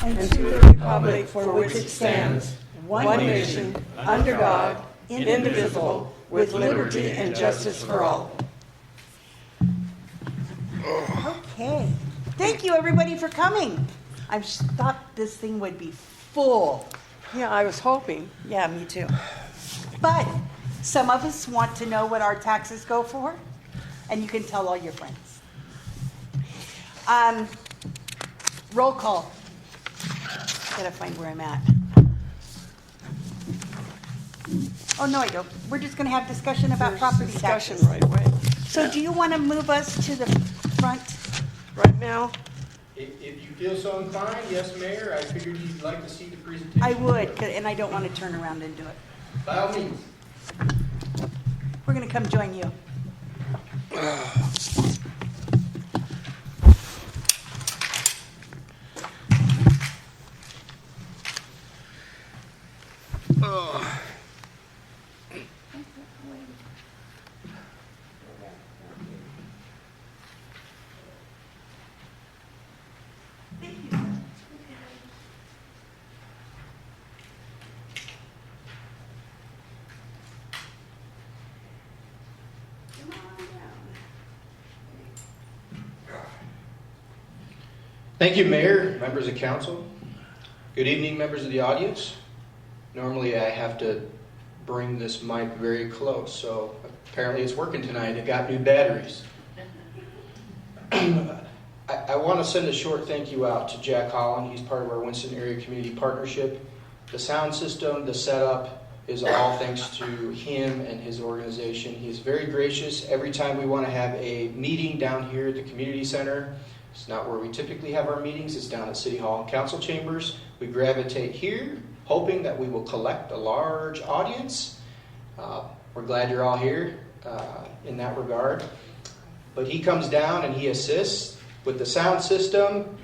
and to the republic for which it stands, one nation, under God, indivisible, with liberty and justice for all. Okay. Thank you, everybody, for coming. I thought this thing would be full. Yeah, I was hoping. Yeah, me too. But some of us want to know what our taxes go for, and you can tell all your friends. Roll call. Gotta find where I'm at. Oh, no, I don't. We're just going to have discussion about There's property discussion taxes. right away. So do you want to move us to the front? Right now, If you feel so inclined, yes, Mayor, I figured you'd like to see the presentation. I would, and I don't want to turn around and do it. By all means. We're going to come join you. Thank you, Mayor, members of council. Good evening, members of the audience. Normally I have to bring this mic very close, so apparently it's working tonight. It got new batteries. I want to send a short thank you out to Jack Holland. He's part of our Winston Area Community Partnership. The sound system, the setup is all thanks to him and his organization. He's very gracious. Every time we want to have a meeting down here at the community center, it's not where we typically have our meetings. It's down at City Hall and Council Chambers. We gravitate here, hoping that we will collect a large audience. We're glad you're all here in that regard. But he comes down and he assists with the sound system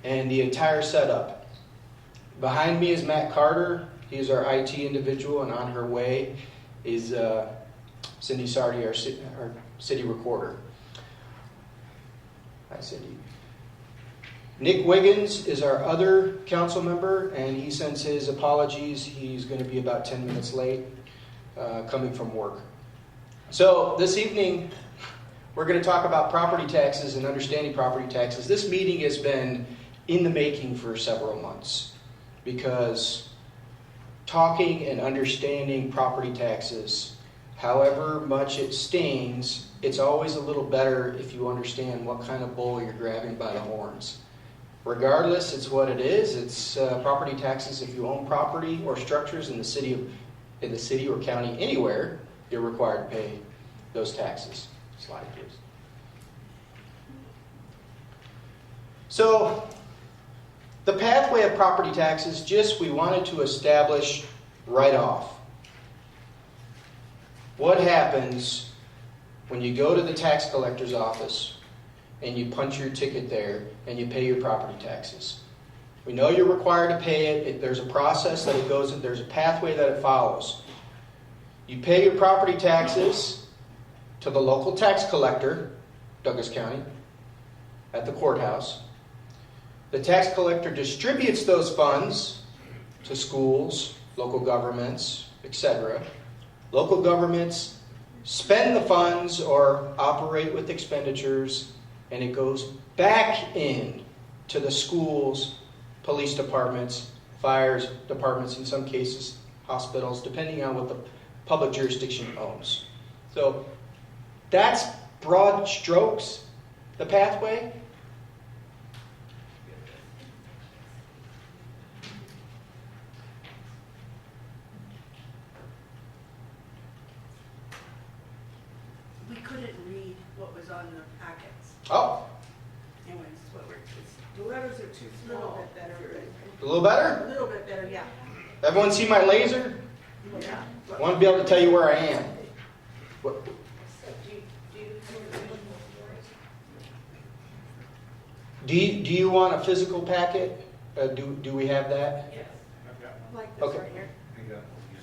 and the entire setup. Behind me is Matt Carter. He is our IT individual, and on her way is Cindy Sardi, our city recorder. Hi, Cindy. Nick Wiggins is our other council member, and he sends his apologies. He's going to be about 10 minutes late coming from work. So this evening, we're going to talk about property taxes and understanding property taxes. This meeting has been in the making for several months because talking and understanding property taxes, however much it stings, it's always a little better if you understand what kind of bull you're grabbing by the horns. Regardless, it's what it is. It's property taxes. If you own property or structures in the city or county, anywhere, you're required to pay those taxes. Slide, please. So, the pathway of property taxes, we wanted to establish right off. What happens when you go to the tax collector's office and you punch your ticket there and you pay your property taxes? We know you're required to pay it. There's a process that it goes in. There's a pathway that it follows. You pay your property taxes to the local tax collector, Douglas County, at the courthouse. The tax collector distributes those funds to schools, local governments, etc. Local governments spend the funds or operate with expenditures, and it goes back in to the schools, police departments, fire departments, in some cases hospitals, depending on what the public jurisdiction owns. So that's broad strokes, the pathway. We couldn't read what was on the packets. Oh, Anyways, the letters are too a little small. bit better. a little better? A little bit better, yeah. Everyone see my laser? Yeah. I want to be able to tell you where I am. What? Do you want a physical packet? Do we have that? Yes. Like this Okay. right here.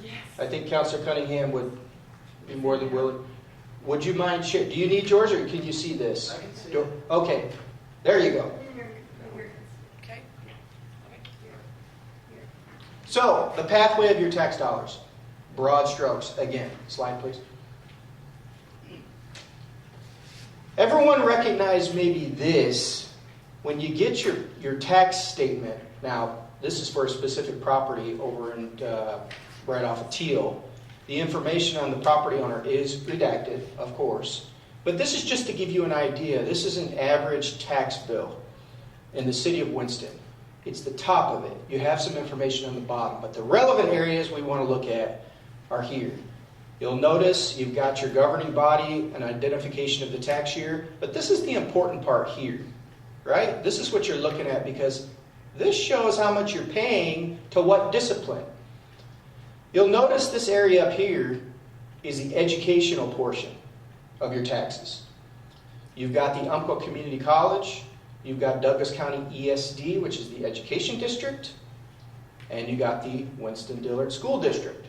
Yes. I think Councilor Cunningham would be more than willing. Would you mind sharing? Do you need yours, or can you see this? I can see Okay, there you go. Okay. So, the pathway of your tax dollars. Broad strokes. Again, slide please. Everyone recognize maybe this. When you get your tax statement, now this is for a specific property over in right off of Teal. The information on the property owner is redacted, of course. But this is just to give you an idea. This is an average tax bill in the city of Winston. It's the top of it. You have some information on the bottom. But the relevant areas we want to look at are here. You'll notice you've got your governing body and identification of the tax year. But this is the important part here, right? This is what you're looking at because this shows how much you're paying to what discipline. You'll notice this area up here is the educational portion of your taxes. You've got the Umpqua Community College, you've got Douglas County ESD, which is the education district, and you got the Winston-Dillard School District.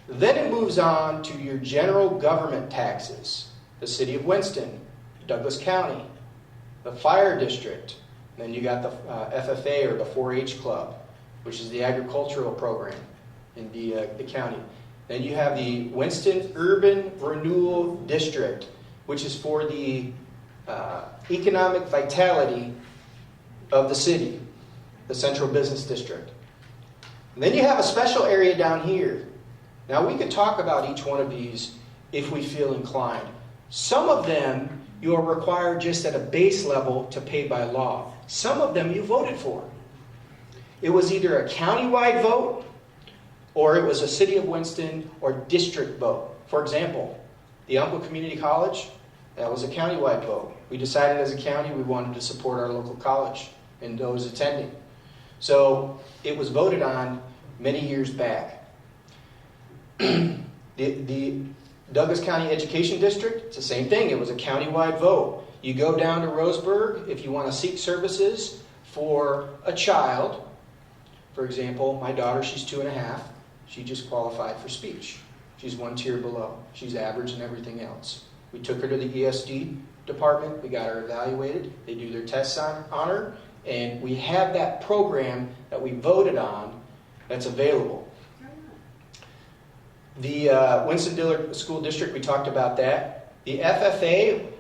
Then it moves on to your general government taxes, the city of Winston, Douglas County, the fire district, then you got the FFA or the 4-H club, which is the agricultural program in the county. Then you have the Winston Urban Renewal District, which is for the economic vitality of the city, the Central Business District. And then you have a special area down here. Now we could talk about each one of these if we feel inclined. Some of them you are required just at a base level to pay by law. Some of them you voted for. It was either a countywide vote or it was a City of Winston or district vote. For example, the Umpqua Community College, that was a countywide vote. We decided as a county we wanted to support our local college and those attending. So it was voted on many years back. The Douglas County Education District, it's the same thing. It was a countywide vote. You go down to Roseburg if you want to seek services for a child. For example, my daughter, she's 2.5. She just qualified for speech. She's one tier below. She's average in everything else. We took her to the ESD department. We got her evaluated. They do their tests on her. And we have that program that we voted on that's available. The Winston-Dillard School District, we talked about that. The FFA,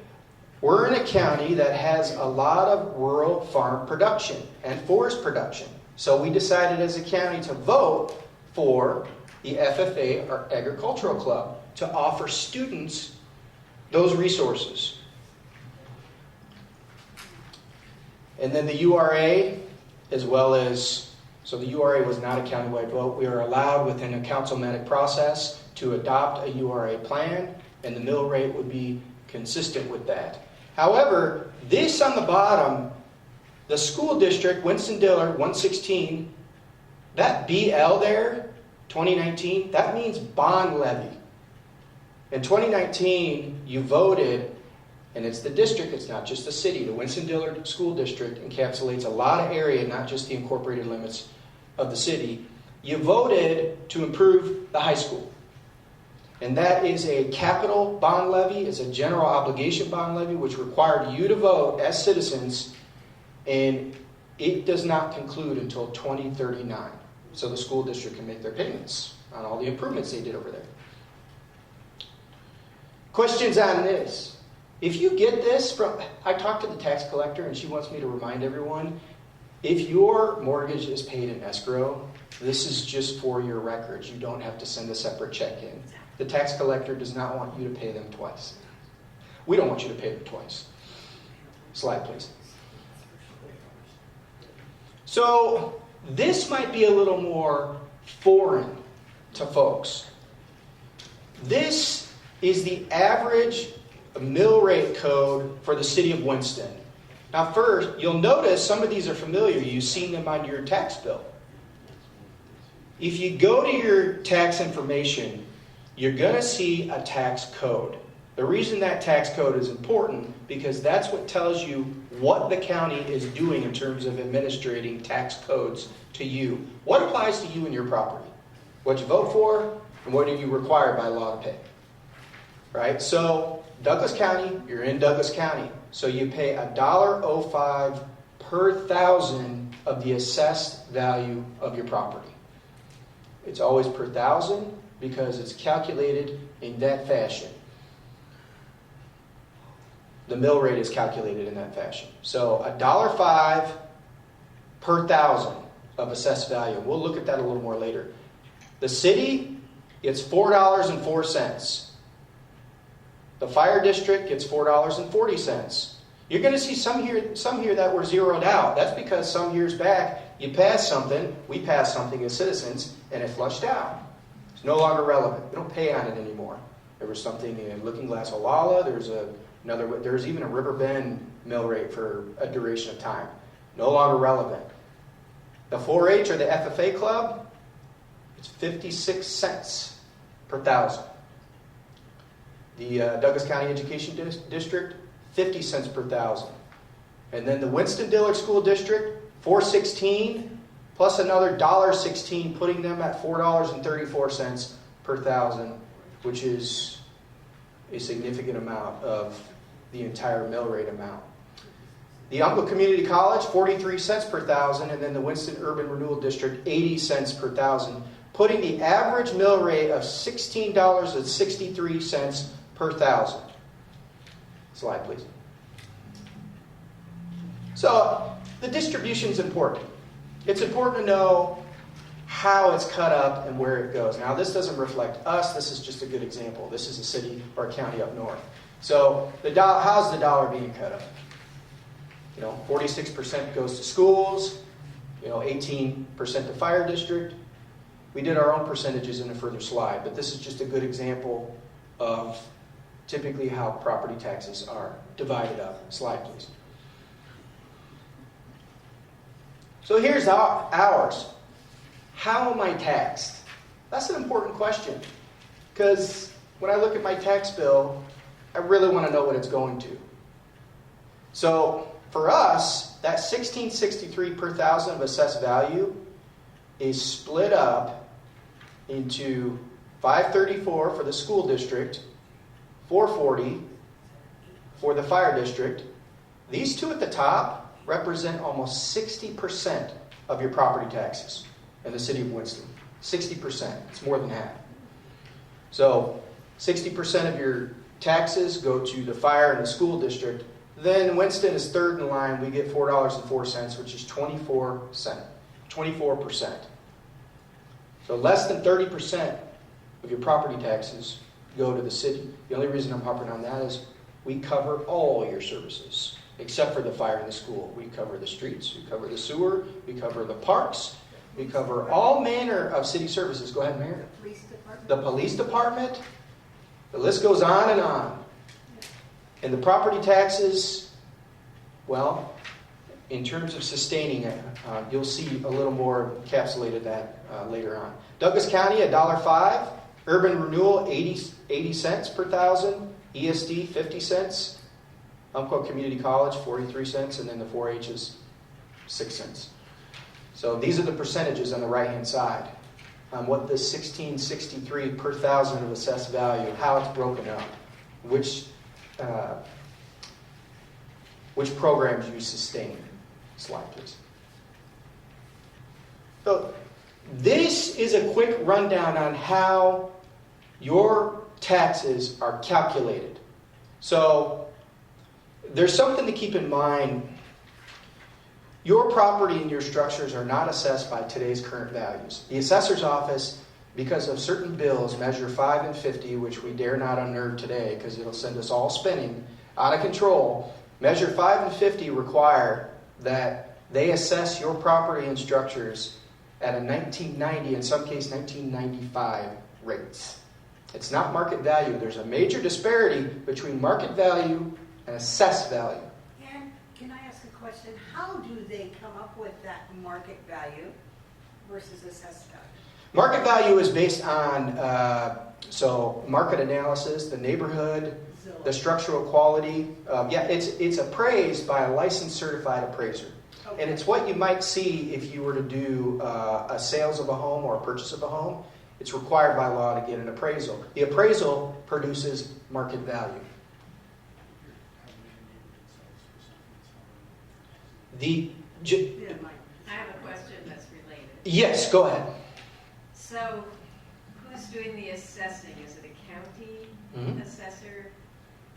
we're in a county that has a lot of rural farm production and forest production. So we decided as a county to vote for the FFA, or Agricultural Club, to offer students those resources. And then the URA, as well as, so the URA was not a countywide vote. We are allowed within a councilmatic process to adopt a URA plan, and the mill rate would be consistent with that. However, this on the bottom, the school district, Winston-Dillard, 116, that BL there, 2019, that means bond levy. In 2019, you voted, and it's the district, it's not just the city. The Winston-Dillard School District encapsulates a lot of area, not just the incorporated limits of the city. You voted to improve the high school. And that is a capital bond levy, it's a general obligation bond levy, which required you to vote as citizens, and it does not conclude until 2039. So the school district can make their payments on all the improvements they did over there. Questions on this? If you get this from, I talked to the tax collector and she wants me to remind everyone, if your mortgage is paid in escrow, this is just for your records. You don't have to send a separate check in. The tax collector does not want you to pay them twice. We don't want you to pay them twice. Slide, please. So this might be a little more foreign to folks. This is the average mill rate code for the city of Winston. Now first, you'll notice some of these are familiar. You've seen them on your tax bill. If you go to your tax information, you're going to see a tax code. The reason that tax code is important, because that's what tells you what the county is doing in terms of administrating tax codes to you. What applies to you and your property? What you vote for, and what are you required by law to pay? Right? So, Douglas County, you're in Douglas County. So you pay $1.05 per thousand of the assessed value of your property. It's always per thousand because it's calculated in that fashion. The mill rate is calculated in that fashion. So $1.05 per thousand of assessed value. We'll look at that a little more later. The city gets $4.04. The fire district gets $4.40. You're going to see some here that were zeroed out. That's because some years back you passed something, we passed something as citizens, and it flushed out. It's no longer relevant. We don't pay on it anymore. There was something in Looking Glass, Olalla. There's even a River Bend mill rate for a duration of time. No longer relevant. The 4-H or the FFA club, it's 56 cents per thousand. The Douglas County Education District, 50 cents per thousand. And then the Winston-Dillard School District, $4.16 plus another $1.16, putting them at $4.34 per thousand, which is a significant amount of the entire mill rate amount. The Umpqua Community College, 43 cents per thousand, and then the Winston Urban Renewal District, 80 cents per thousand, putting the average mill rate of $16.63 per thousand. Slide, please. So, the distribution is important. It's important to know how it's cut up and where it goes. Now, this doesn't reflect us. This is just a good example. This is a city or a county up north. So, how's the dollar being cut up? 46% goes to schools, 18% to fire district. We did our own percentages in a further slide, but this is just a good example of typically how property taxes are divided up. Slide, please. So here's ours. How am I taxed? That's an important question, because when I look at my tax bill, I really want to know what it's going to. So for us, that $16.63 per thousand of assessed value is split up into $5.34 for the school district, $4.40 for the fire district. These two at the top represent almost 60% of your property taxes in the city of Winston. 60%. It's more than half. So 60% of your taxes go to the fire and the school district. Then Winston is third in line. We get $4.04, which is 24%. So less than 30% of your property taxes go to the city. The only reason I'm harping on that is we cover all your services, except for the fire and the school. We cover the streets, we cover the sewer, we cover the parks, we cover all manner of city services. Go ahead, Mayor. The police department. The list goes on and on. And the property taxes, well, in terms of sustaining it, you'll see a little more encapsulated that later on. Douglas County, $1.05. Urban Renewal, 80 cents per thousand. ESD, 50 cents. Umpqua Community College, 43 cents. And then the 4-H is 6 cents. So these are the percentages on the right-hand side on what the $16.63 per thousand of assessed value, how it's broken up, which programs you sustain. Slide, please. So this is a quick rundown on how your taxes are calculated. So there's something to keep in mind. Your property and your structures are not assessed by today's current values. The assessor's office, because of certain bills, Measure 5 and 50, which we dare not unnerve today because it'll send us all spinning out of control, Measure 5 and 50 require that they assess your property and structures at a 1990, in some case 1995 rates. It's not market value. There's a major disparity between market value and assessed value. And can I ask a question? How do they come up with that market value versus assessed value? Market value is based on market analysis, the neighborhood, the structural quality. It's appraised by a licensed certified appraiser. Okay. And it's what you might see if you were to do a sales of a home or a purchase of a home. It's required by law to get an appraisal. The appraisal produces market value. I have a question that's related. Yes, go ahead. So, who's doing the assessing? Is it a county assessor?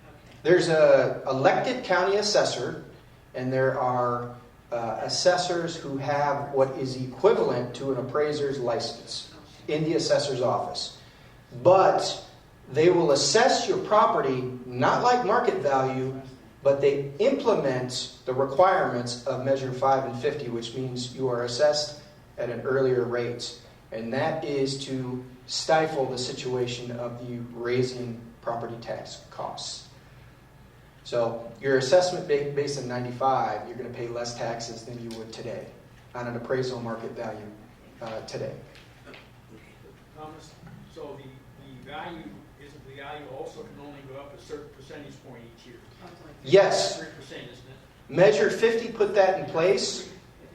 Okay. There's a elected county assessor, and there are assessors who have what is equivalent to an appraiser's license in the assessor's office. But they will assess your property not like market value, but they implement the requirements of Measure 5 and 50, which means you are assessed at an earlier rate. And that is to stifle the situation of you raising property tax costs. So your assessment based on 95, you're going to pay less taxes than you would today on an appraisal market value today. Thomas, so the value isn't the value also can only go up a certain percentage point each year. Yes. 3%, isn't it? Measure 50 put that in place,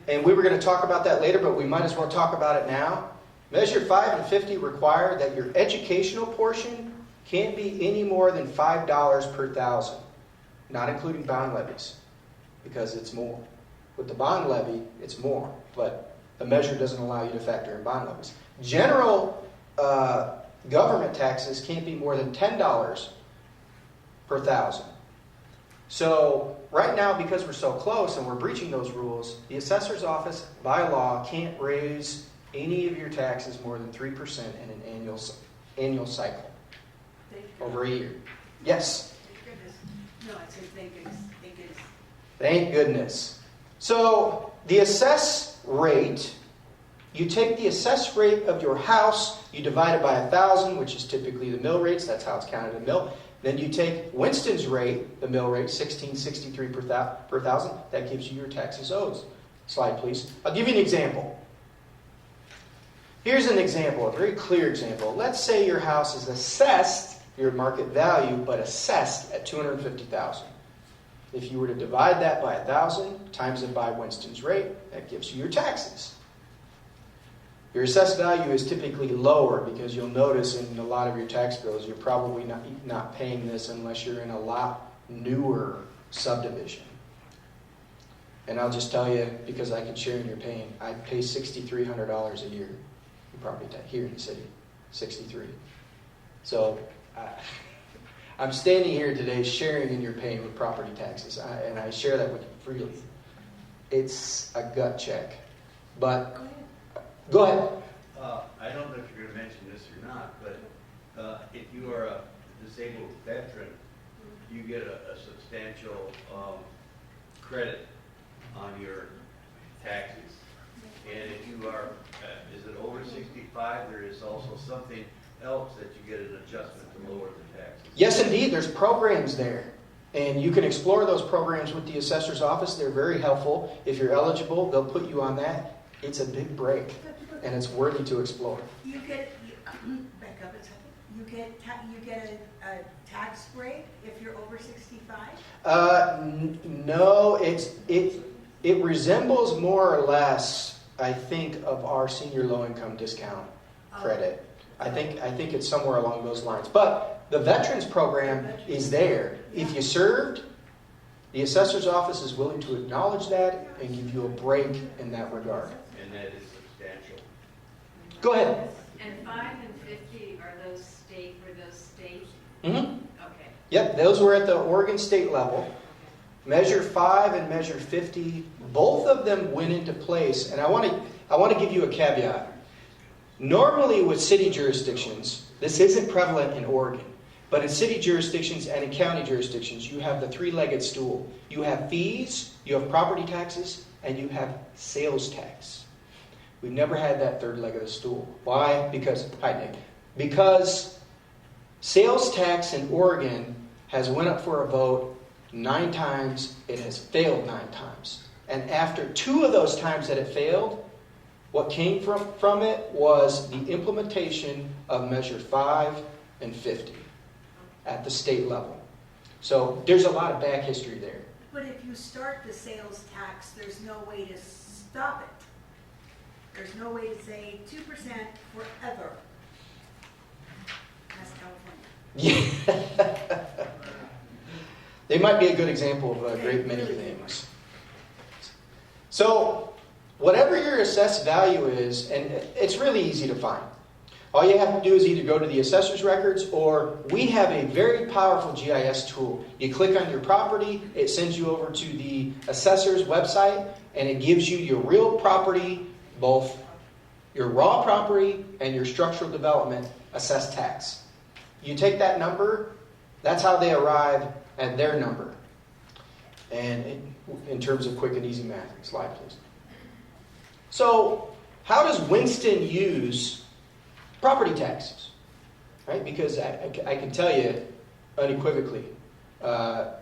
and we were going to talk about that later, but we might as well talk about it now. Measure 5 and 50 require that your educational portion can't be any more than $5 per thousand, not including bond levies, because it's more. With the bond levy, it's more, but the measure doesn't allow you to factor in bond levies. General government taxes can't be more than $10 per thousand. So right now, because we're so close and we're breaching those rules, the assessor's office, by law, can't raise any of your taxes more than 3% in an annual cycle over a year. Yes? Thank goodness. No, I said thank goodness. Thank goodness. Thank goodness. So the assess rate, you take the assess rate of your house, you divide it by 1,000, which is typically the mill rates. That's how it's counted in mill. Then you take Winston's rate, the mill rate, $16.63 per thousand. That gives you your taxes owed. Slide, please. I'll give you an example. Here's an example, a very clear example. Let's say your house is assessed, your market value, but assessed at $250,000. If you were to divide that by 1,000, times it by Winston's rate, that gives you your taxes. Your assessed value is typically lower because you'll notice in a lot of your tax bills, you're probably not paying this unless you're in a lot newer subdivision. And I'll just tell you, because I can share in your pain, I pay $6,300 a year in property tax here in the city. 63. So I'm standing here today sharing in your pain with property taxes, and I share that with you freely. It's a gut check. But go ahead. I don't know if you're going to mention this or not, but if you are a disabled veteran, you get a substantial credit on your taxes. And if you are, is it over 65, there is also something else that you get an adjustment to lower the taxes. Yes, indeed. There's programs there. And you can explore those programs with the assessor's office. They're very helpful. If you're eligible, they'll put you on that. It's a big break, and it's worthy to explore. You get, back up a second, you get a tax break if you're over 65? No, it resembles more or less, I think, of our senior low-income discount credit. I think it's somewhere along those lines. But the veterans program is there. If you served, the assessor's office is willing to acknowledge that and give you a break in that regard. And that is substantial. Go ahead. And 5 and 50 are those state? Mm-hmm. Okay. Yep, those were at the Oregon state level. Measure 5 and Measure 50, both of them went into place. And I want to give you a caveat. Normally with city jurisdictions, this isn't prevalent in Oregon, but in city jurisdictions and in county jurisdictions, you have the three-legged stool. You have fees, you have property taxes, and you have sales tax. We've never had that third leg of the stool. Why? Because sales tax in Oregon has went up for a vote 9 times. It has failed 9 times. And after 2 of those times that it failed, what came from it was the implementation of Measure 5 and 50 at the state level. So there's a lot of back history there. But if you start the sales tax, there's no way to stop it. There's no way to say 2% forever. That's California. Yeah. They might be a good example of a great many things. So whatever your assessed value is, and it's really easy to find. All you have to do is either go to the assessor's records, or we have a very powerful GIS tool. You click on your property, it sends you over to the assessor's website, and it gives you your real property, both your raw property and your structural development assessed tax. You take that number, that's how they arrive at their number. And in terms of quick and easy math. Next slide, please. So, how does Winston use property taxes? Right? Because I can tell you unequivocally,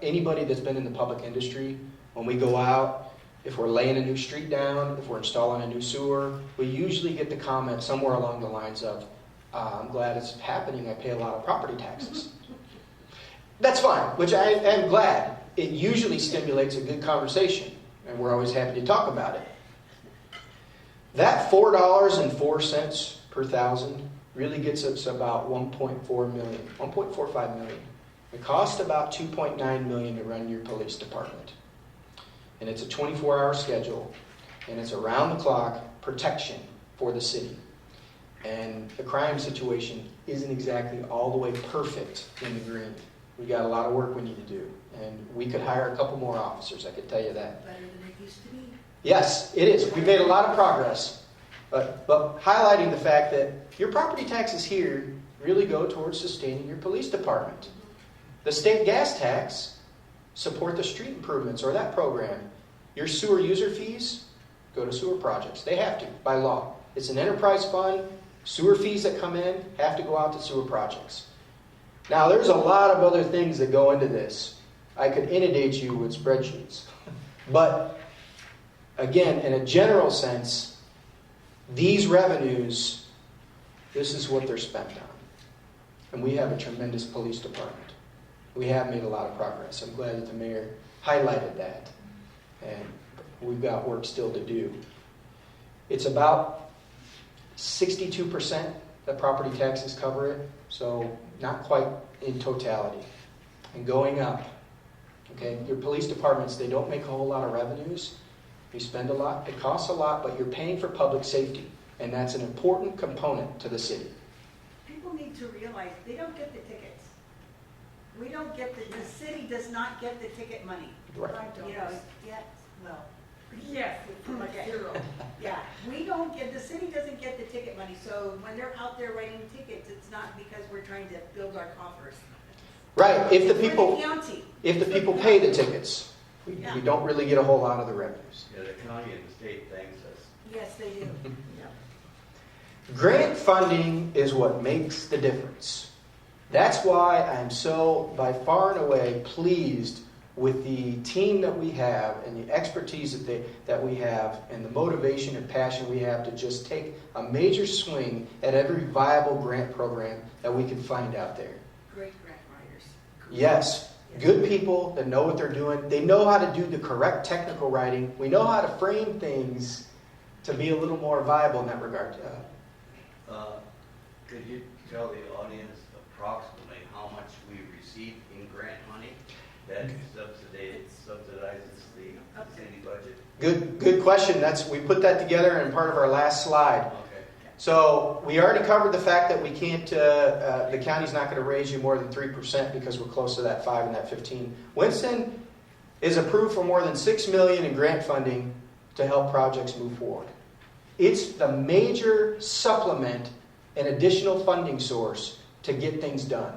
anybody that's been in the public industry, when we go out, if we're laying a new street down, if we're installing a new sewer, we usually get the comment somewhere along the lines of, I'm glad it's happening, I pay a lot of property taxes. That's fine, which I am glad. It usually stimulates a good conversation, and we're always happy to talk about it. That $4.04 per thousand really gets us about 1.4 million, 1.45 million. It costs about 2.9 million to run your police department. And it's a 24-hour schedule, and it's around-the-clock protection for the city. And the crime situation isn't exactly all the way perfect in the green. We got a lot of work we need to do, and we could hire a couple more officers, I could tell you that. Better than it used to be. Yes, it is. We've made a lot of progress, but highlighting the fact that your property taxes here really go towards sustaining your police department. The state gas tax support the street improvements or that program. Your sewer user fees go to sewer projects. They have to, by law. It's an enterprise fund. Sewer fees that come in have to go out to sewer projects. Now, there's a lot of other things that go into this. I could inundate you with spreadsheets. But, again, in a general sense, these revenues, this is what they're spent on. And we have a tremendous police department. We have made a lot of progress. I'm glad that the mayor highlighted that. And we've got work still to do. It's about 62% that property taxes cover it, so not quite in totality. And going up. Okay, your police departments, they don't make a whole lot of revenues. You spend a lot, it costs a lot, but you're paying for public safety. And that's an important component to the city. People need to realize they don't get the tickets. We don't get the city does not get the ticket money. Right. You know, yet, well, Yes, okay. Yeah, we don't get, the city doesn't get the ticket money, so when they're out there writing tickets, it's not because we're trying to build our coffers. Right, if the It's for people the county. pay the tickets, we don't really get a whole lot of the revenues. Yeah, the county and the state thanks us. Yes, they do. Yeah. Grant funding is what makes the difference. That's why I'm so, by far and away, pleased with the team that we have and the expertise that we have and the motivation and passion we have to just take a major swing at every viable grant program that we can find out there. Great grant writers. Yes, good people that know what they're doing. They know how to do the correct technical writing. We know how to frame things to be a little more viable in that regard. Could you tell the audience approximately how much we receive in grant money that subsidizes the city budget? Good question. We put that together in part of our last slide. Okay. So we already covered the fact that we can't, the county's not going to raise you more than 3% because we're close to that 5 and that 15. Winston is approved for more than $6 million in grant funding to help projects move forward. It's the major supplement and additional funding source to get things done.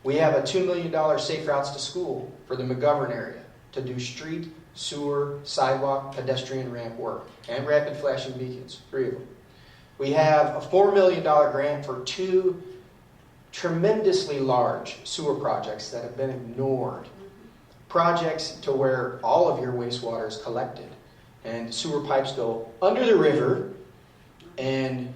We have a $2 million Safe Routes to School for the McGovern area to do street, sewer, sidewalk, pedestrian ramp work, and rapid flashing beacons, 3 of them. We have a $4 million grant for 2 tremendously large sewer projects that have been ignored. Projects to where all of your wastewater is collected. And sewer pipes go under the river, and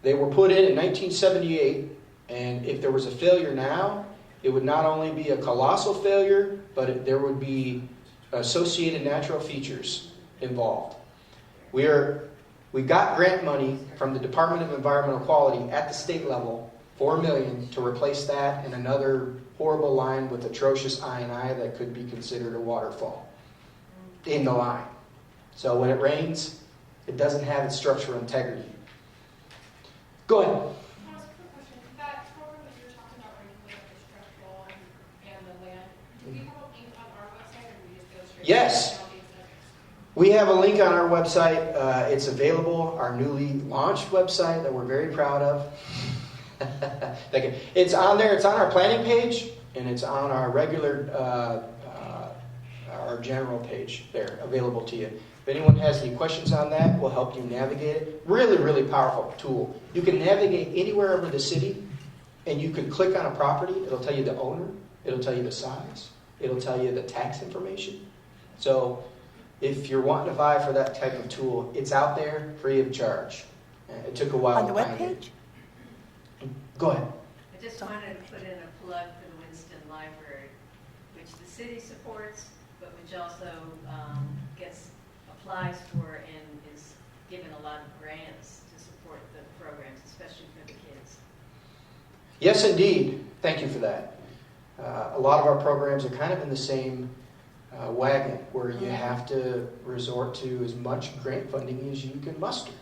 they were put in 1978, and if there was a failure now, it would not only be a colossal failure, but there would be associated natural features involved. We got grant money from the Department of Environmental Quality at the state level, $4 million, to replace that and another horrible line with atrocious I&I that could be considered a waterfall in the line. So when it rains, it doesn't have its structural integrity. Go ahead. Yes. We have a link on our website. It's available, our newly launched website that we're very proud of. It's on there. It's on our planning page, and it's on our regular, our general page there, available to you. If anyone has any questions on that, we'll help you navigate it. Really, really powerful tool. You can navigate anywhere over the city, and you can click on a property. It'll tell you the owner. It'll tell you the size. It'll tell you the tax information. So if you're wanting to vie for that type of tool, it's out there free of charge. It took a while On the to find it. webpage? Go ahead. I just wanted to put in a plug for the Winston Library, which the city supports, but which also applies for and is given a lot of grants to support the programs, especially for the kids. Yes, indeed. Thank you for that. A lot of our programs are kind of in the same wagon, where you have to resort to as much grant funding as you can muster.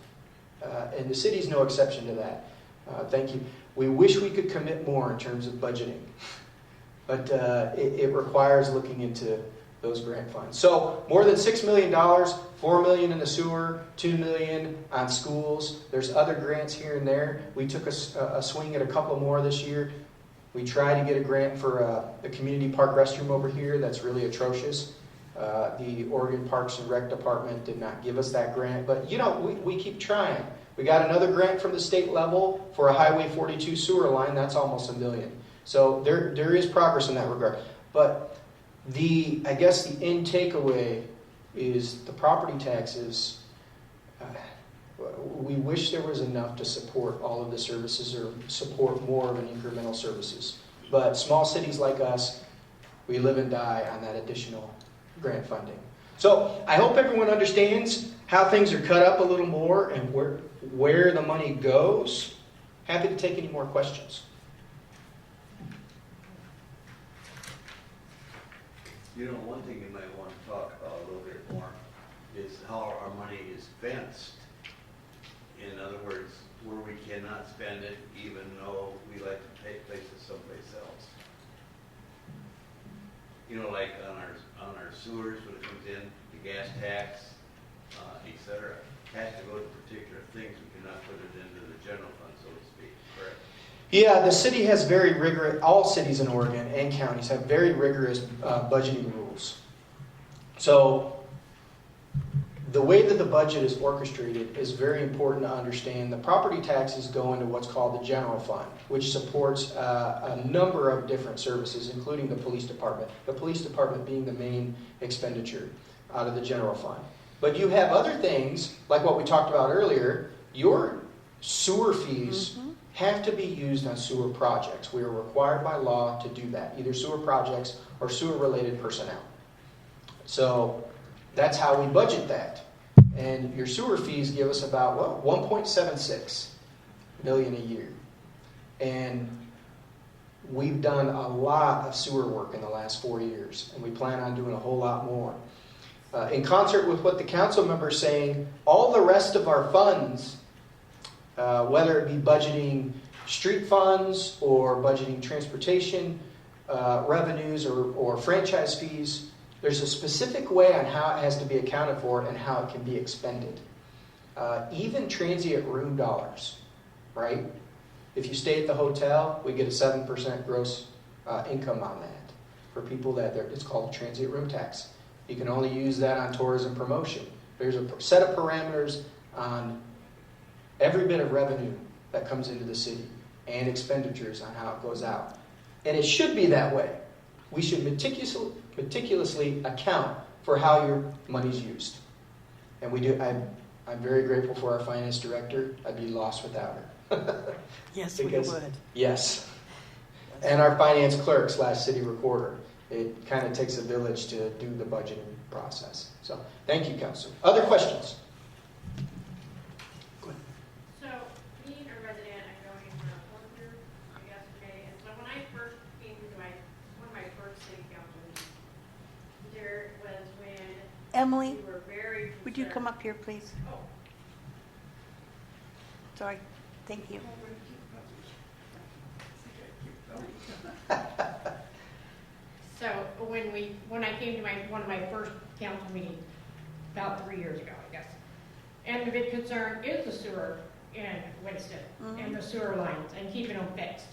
And the city's no exception to that. Thank you. We wish we could commit more in terms of budgeting, but it requires looking into those grant funds. So more than $6 million, $4 million in the sewer, $2 million on schools. There's other grants here and there. We took a swing at a couple more this year. We tried to get a grant for the community park restroom over here. That's really atrocious. The Oregon Parks and Rec Department did not give us that grant, but we keep trying. We got another grant from the state level for a Highway 42 sewer line. That's almost $1 million. So there is progress in that regard. But I guess the end takeaway is the property taxes. We wish there was enough to support all of the services or support more of an incremental services. But small cities like us, we live and die on that additional grant funding. So I hope everyone understands how things are cut up a little more and where the money goes. Happy to take any more questions. One thing you might want to talk about a little bit more is how our money is fenced. In other words, where we cannot spend it even though we like to place it someplace else. Like on our sewers when it comes in, the gas tax, etc. Has to go to particular things. We cannot put it into the general fund, so to speak. Correct? Yeah, the city has very rigorous, all cities in Oregon and counties have very rigorous budgeting rules. So the way that the budget is orchestrated is very important to understand. The property taxes go into what's called the general fund, which supports a number of different services, including the police department. The police department being the main expenditure out of the general fund. But you have other things, like what we talked about earlier. Your sewer fees have to be used on sewer projects. We are required by law to do that, either sewer projects or sewer-related personnel. So that's how we budget that. And your sewer fees give us about, $1.76 million a year. And we've done a lot of sewer work in the last 4 years, and we plan on doing a whole lot more. In concert with what the council member is saying, all the rest of our funds, whether it be budgeting street funds or budgeting transportation revenues or franchise fees, there's a specific way on how it has to be accounted for and how it can be expended. Even transient room dollars, right? If you stay at the hotel, we get a 7% gross income on that. For people it's called a transient room tax. You can only use that on tourism promotion. There's a set of parameters on every bit of revenue that comes into the city and expenditures on how it goes out. And it should be that way. We should meticulously account for how your money's used. And we do. I'm very grateful for our finance director. I'd be lost without her. Yes, we would. Yes. And our finance clerk / city recorder. It kind of takes a village to do the budgeting process. So thank you, Councilor. Other questions? Go ahead. So, being a resident, I go in for a quarter yesterday, and so when I first came to one of my first city council meetings, there was when Emily, we were very would you concerned- come up here, please? Oh. Sorry. Thank you. So when I came to one of my first council meeting about 3 years ago, I guess. And the big concern is the sewer in Winston and the sewer lines and keeping them fixed.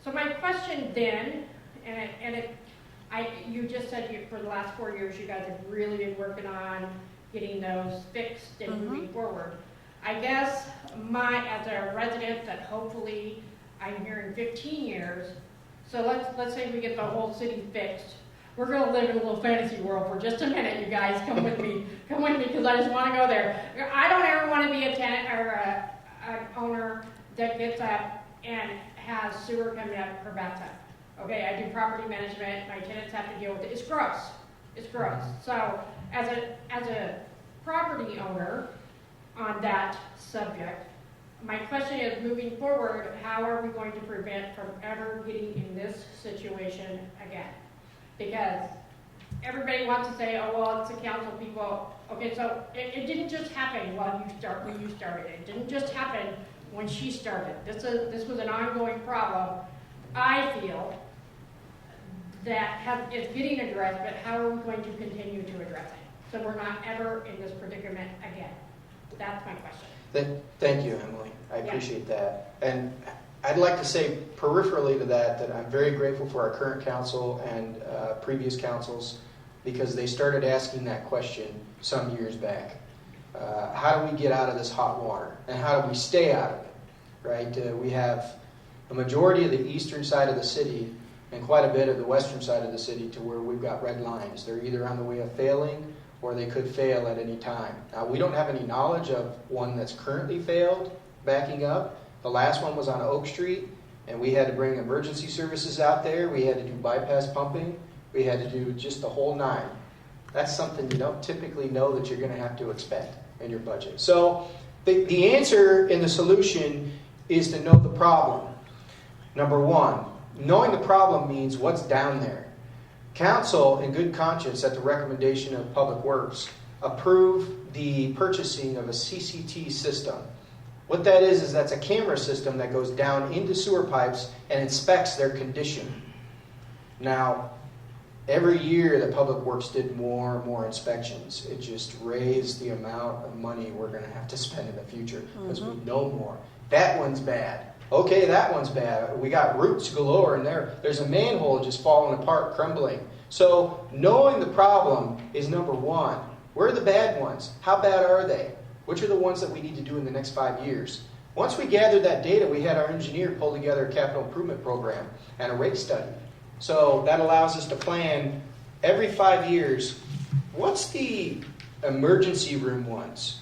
So my question then, you just said for the last 4 years you guys have really been working on getting those fixed and moving forward. I guess as a resident that hopefully I'm here in 15 years, so let's say we get the whole city fixed. We're going to live in a little fantasy world for just a minute, you guys. Come with me, because I just want to go there. I don't ever want to be a tenant or an owner that gets up and has sewer coming out of her bathtub. Okay, I do property management. My tenants have to deal with it. It's gross. It's gross. So as a property owner on that subject, my question is, moving forward, how are we going to prevent from ever getting in this situation again? Because everybody wants to say, oh, well, it's the council people. Okay, so it didn't just happen when you started. It didn't just happen when she started. This was an ongoing problem, I feel, that is getting addressed, but how are we going to continue to address it? So we're not ever in this predicament again. That's my question. Thank you, Emily. I appreciate that. And I'd like to say peripherally to that I'm very grateful for our current council and previous councils, because they started asking that question some years back. How do we get out of this hot water? And how do we stay out of it? Right? We have a majority of the eastern side of the city and quite a bit of the western side of the city to where we've got red lines. They're either on the way of failing or they could fail at any time. Now, we don't have any knowledge of one that's currently failed backing up. The last one was on Oak Street, and we had to bring emergency services out there. We had to do bypass pumping. We had to do just the whole nine. That's something you don't typically know that you're going to have to expend in your budget. So the answer and the solution is to know the problem. Number one, knowing the problem means what's down there. Council, in good conscience, at the recommendation of Public Works, approved the purchasing of a CCT system. What that is that's a camera system that goes down into sewer pipes and inspects their condition. Now, every year the Public Works did more and more inspections. It just raised the amount of money we're going to have to spend in the future because we know more. That one's bad. Okay, that one's bad. We got roots galore in there. There's a manhole just falling apart, crumbling. So knowing the problem is number one. Where are the bad ones? How bad are they? Which are the ones that we need to do in the next 5 years? Once we gathered that data, we had our engineer pull together a capital improvement program and a rate study. So that allows us to plan every 5 years, what's the emergency room ones?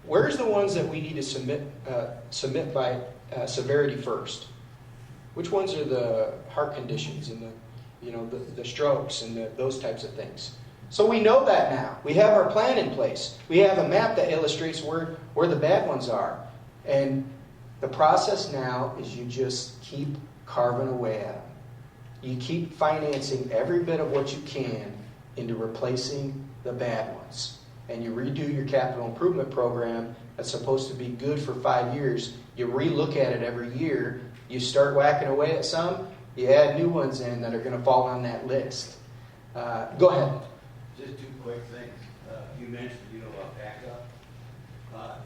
Where's the ones that we need to submit by severity first? Which ones are the heart conditions and the strokes and those types of things? So we know that now. We have our plan in place. We have a map that illustrates where the bad ones are. And the process now is you just keep carving away at them. You keep financing every bit of what you can into replacing the bad ones. And you redo your capital improvement program that's supposed to be good for 5 years. You relook at it every year. You start whacking away at some. You add new ones in that are going to fall on that list. Go ahead. Just two quick things. You mentioned, about backup.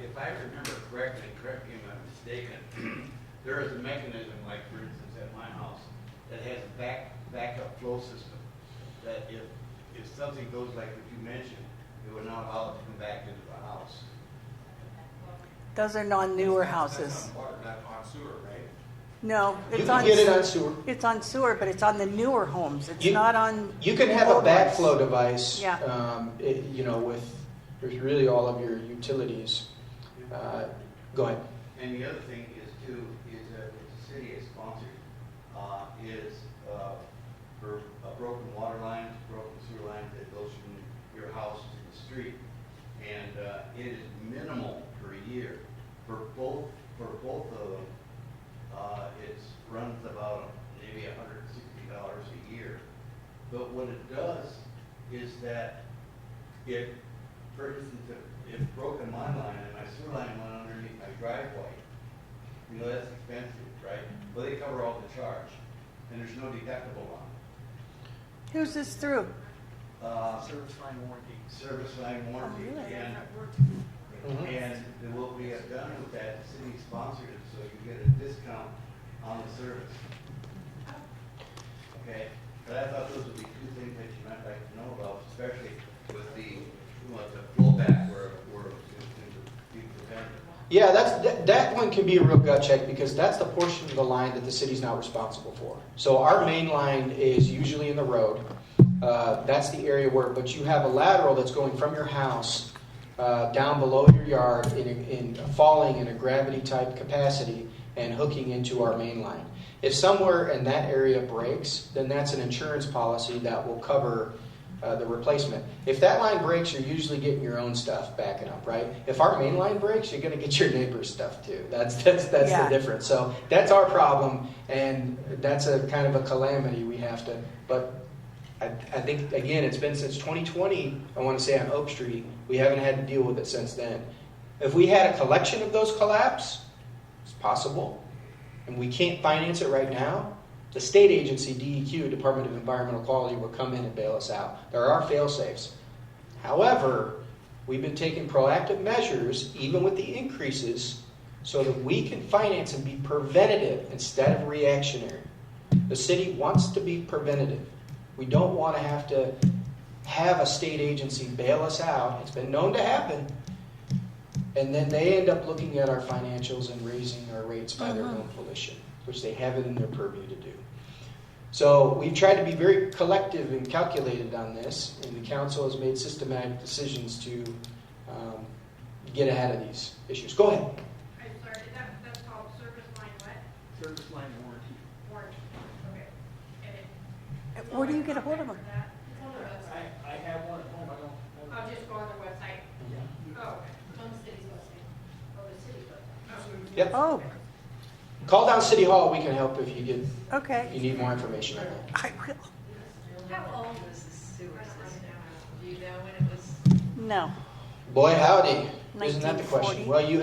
If I remember correctly, correct me if I'm mistaken, there is a mechanism, like for instance at my house, that has a backup flow system. That if something goes like what you mentioned, it would not allow it to come back into the house. Those are non-newer houses. That's on water, not on sewer, right? No, You it's can on get it on sewer. It's on sewer, but it's on the newer homes. It's not on. You can have a old ones. backflow device. Yeah. There's really all of your utilities. Go ahead. And the other thing is that the city has sponsored is for broken water lines, broken sewer lines that goes from your house to the street, and it is minimal per year for both of them. It runs about maybe $160 a year. But what it does is that if, for instance, if broken my line and my sewer line went underneath my driveway, that's expensive, right? Well, they cover all the charge, and there's no deductible on it. Who's this through? Service line warranty. service line warranty. Oh, really? And what we have done with that, the city sponsored it, so you get a discount on the service. Okay, but I thought those would be two things that you might like to know about, especially with the flowback where be prevented. Yeah, that one can be a real gut check because that's the portion of the line that the city's not responsible for. So our main line is usually in the road. That's the area but you have a lateral that's going from your house down below your yard in falling in a gravity type capacity and hooking into our main line. If somewhere in that area breaks, then that's an insurance policy that will cover the replacement. If that line breaks, you're usually getting your own stuff backing up, right? If our main line breaks, you're going to get your neighbor's stuff too. That's Yeah. the difference. So that's our problem, and that's a kind of a calamity we have to. But I think again, it's been since 2020. I want to say on Oak Street, we haven't had to deal with it since then. If we had a collection of those collapse, it's possible, and we can't finance it right now. The state agency, DEQ, Department of Environmental Quality, will come in and bail us out. There are fail-safes. However, we've been taking proactive measures, even with the increases, so that we can finance and be preventative instead of reactionary. The city wants to be preventative. We don't want to have a state agency bail us out. It's been known to happen. And then they end up looking at our financials and raising our rates by their own volition, which they have it in their purview to do. So we've tried to be very collective and calculated on this, and the council has made systematic decisions to get ahead of these issues. Go ahead. I'm sorry, that's called service line what? Service line warranty. Warranty, okay. And Where do you get a hold of them? that, it's on the website. I have one at home, I don't. I'll just go on the website. Oh, okay. On the city's website, or the city's website. Yep. Oh, Call down City Hall. We can help if you okay. need more information on that. I will. How old was the sewer system? Do you know when it was? No. Boy, howdy! Isn't that the question? 1940. Well, you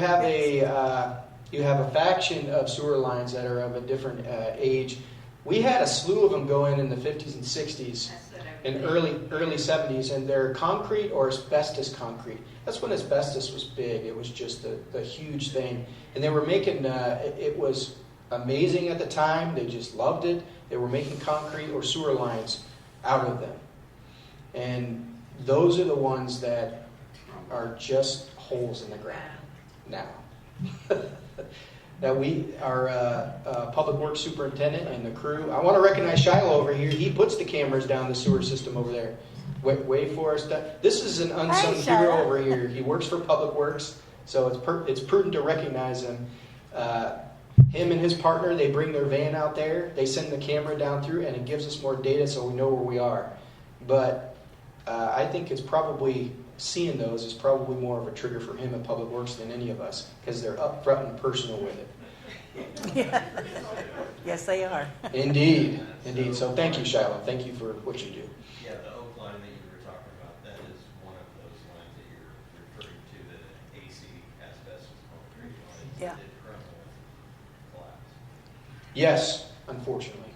have a faction of sewer lines that are of a different age. We had a slew of them go in the 50s and 60s. That's what I In would early 70s, and they're concrete or asbestos concrete. That's when asbestos was big. It was just a huge thing. And they were making, it was amazing at the time. They just loved it. They were making concrete or sewer lines out of them. And those are the ones that are just holes in the ground now. That our public works superintendent and the crew. I want to recognize Shiloh over here. He puts the cameras down the sewer system over there. Wait for us. This is an unsung Hi, hero Shiloh. over here. He works for public works, so it's prudent to recognize him. Him and his partner, they bring their van out there. They send the camera down through, and it gives us more data so we know where we are. But I think it's probably seeing those is probably more of a trigger for him at Public Works than any of us, because they're upfront and personal with it. Yeah. Yes, they are. Indeed. So thank you, Shiloh. Thank you for what you do. Yeah, the oak line that you were talking about, that is one of those lines that you're referring to, the AC asbestos concrete line Yeah. that did crumble and collapse. Yes, unfortunately.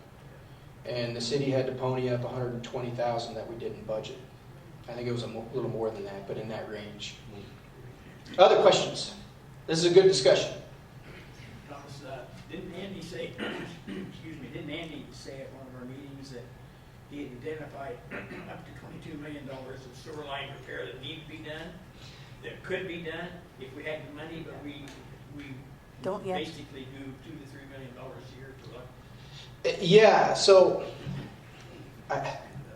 And the city had to pony up $120,000 that we didn't budget. I think it was a little more than that, but in that range. Other questions? This is a good discussion. Thomas, didn't Andy say, didn't Andy say at one of our meetings that he had identified up to $22 million of sewer line repair that need to be done, that could be done if we had the money, but we Don't yet. basically do $2 to $3 million a year to look. Yeah, so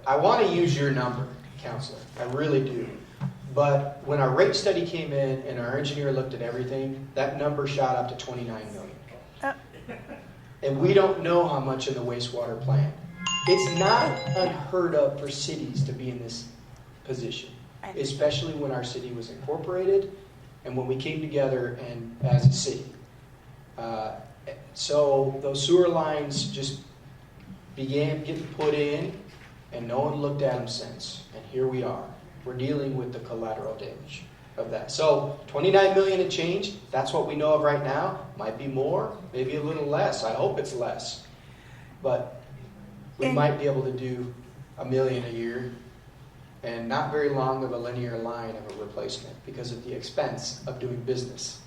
I want to use your number, Counselor. I really do. But when our rate study came in and our engineer looked at everything, that number shot up to $29 million. And we don't know how much in the wastewater plant. It's not unheard of for cities to be in this position, especially when our city was incorporated and when we came together and as a city. So those sewer lines just began getting put in, and no one looked at them since. And here we are. We're dealing with the collateral damage of that. So $29 million and change, that's what we know of right now. Might be more, maybe a little less. I hope it's less. But we might be able to do $1 million a year and not very long of a linear line of a replacement because of the expense of doing business.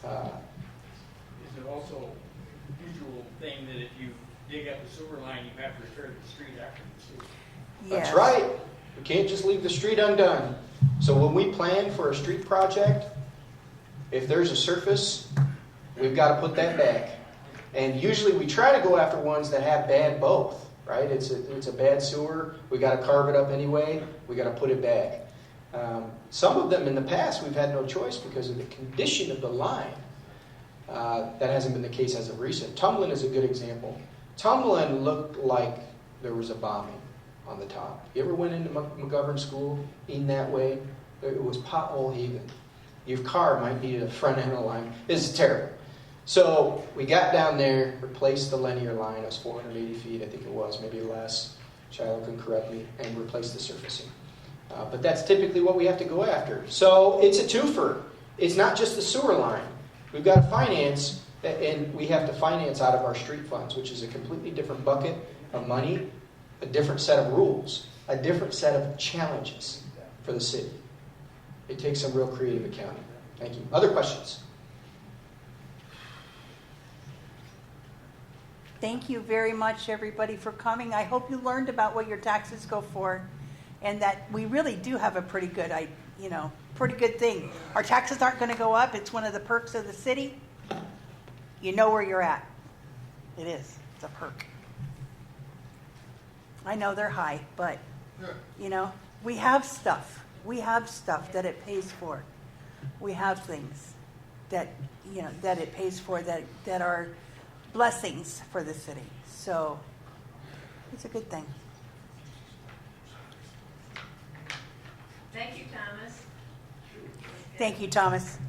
Is it also a usual thing that if you dig up a sewer line, you have to repair the street after the sewer? Yes. That's right. We can't just leave the street undone. So when we plan for a street project, if there's a surface, we've got to put that back. And usually we try to go after ones that have bad both, right? It's a bad sewer. We got to carve it up anyway. We got to put it back. Some of them in the past we've had no choice because of the condition of the line. That hasn't been the case as of recent. Tumblin is a good example. Tumblin looked like there was a bombing on the top. You ever went into McGovern School in that way? It was pothole heaving. Your car might need a front end of line. This is terrible. So we got down there, replaced the linear line. It was 480 feet, I think it was, maybe less. Shiloh can correct me, and replace the surfacing. But that's typically what we have to go after. So it's a twofer. It's not just the sewer line. We've got to finance, and we have to finance out of our street funds, which is a completely different bucket of money, a different set of rules, a different set of challenges for the city. It takes some real creative accounting. Thank you. Other questions? Thank you very much, everybody, for coming. I hope you learned about what your taxes go for, and that we really do have a pretty good, pretty good thing. Our taxes aren't going to go up. It's one of the perks of the city. You know where you're at. It is. It's a perk. I know they're high, but, we have stuff. We have stuff that it pays for. We have things that, that it pays for that are blessings for the city. So it's a good thing. Thank you, Thomas. Thank you, Thomas.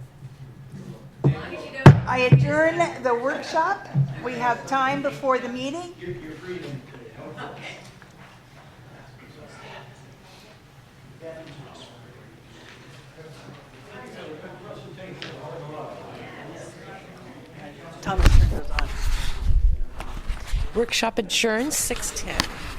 As long as you don't. I adjourn the workshop. We have time before the meeting. You're free to. Okay. Thomas, turn those on. Workshop adjourned 6:10.